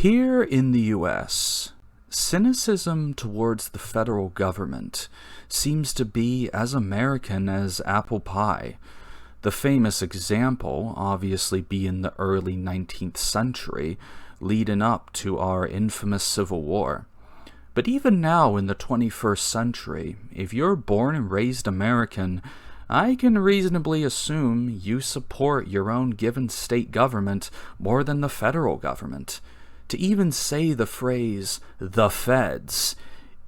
Here in the US, cynicism towards the federal government seems to be as American as apple pie. The famous example obviously being the early 19th century, leading up to our infamous Civil War. But even now in the 21st century, if you're born and raised American, I can reasonably assume you support your own given state government more than the federal government. To even say the phrase, "the feds,"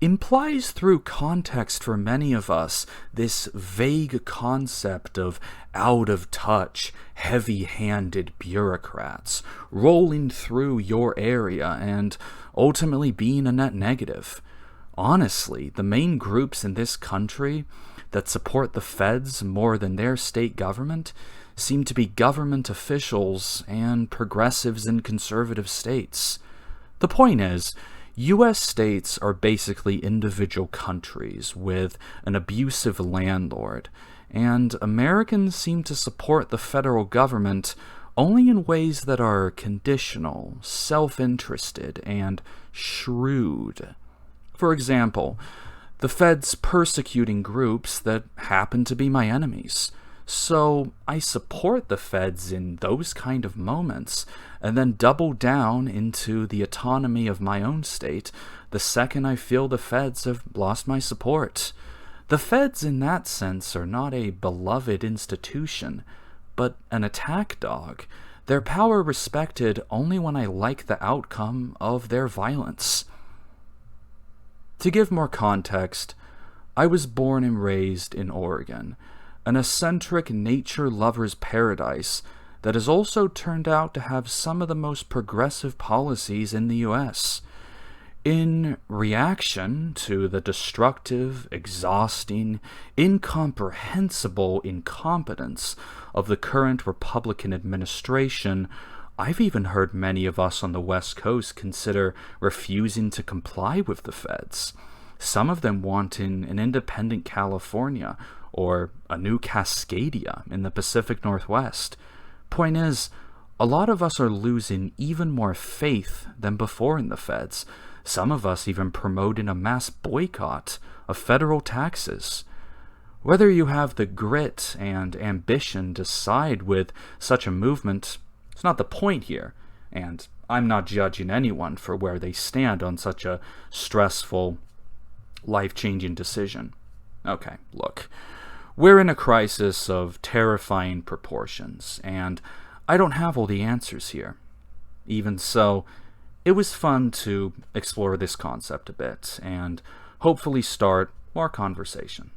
implies through context for many of us this vague concept of out-of-touch, heavy-handed bureaucrats rolling through your area and ultimately being a net negative. Honestly, the main groups in this country that support the feds more than their state government seem to be government officials and progressives in conservative states. The point is, U.S. states are basically individual countries with an abusive landlord, and Americans seem to support the federal government only in ways that are conditional, self-interested, and shrewd. For example, the feds persecuting groups that happen to be my enemies. So I support the feds in those kind of moments, and then double down into the autonomy of my own state the second I feel the feds have lost my support. The feds in that sense are not a beloved institution, but an attack dog. Their power respected only when I like the outcome of their violence. To give more context, I was born and raised in Oregon, an eccentric nature lover's paradise that has also turned out to have some of the most progressive policies in the US. In reaction to the destructive, exhausting, incomprehensible incompetence of the current Republican administration, I've even heard many of us on the West Coast consider refusing to comply with the feds. Some of them wanting an independent California or a new Cascadia in the Pacific Northwest. Point is, a lot of us are losing even more faith than before in the feds. Some of us even promoting a mass boycott of federal taxes. Whether you have the grit and ambition to side with such a movement, it's not the point here, and I'm not judging anyone for where they stand on such a stressful, life-changing decision. Okay, look. We're in a crisis of terrifying proportions, and I don't have all the answers here. Even so, it was fun to explore this concept a bit, and hopefully start more conversation.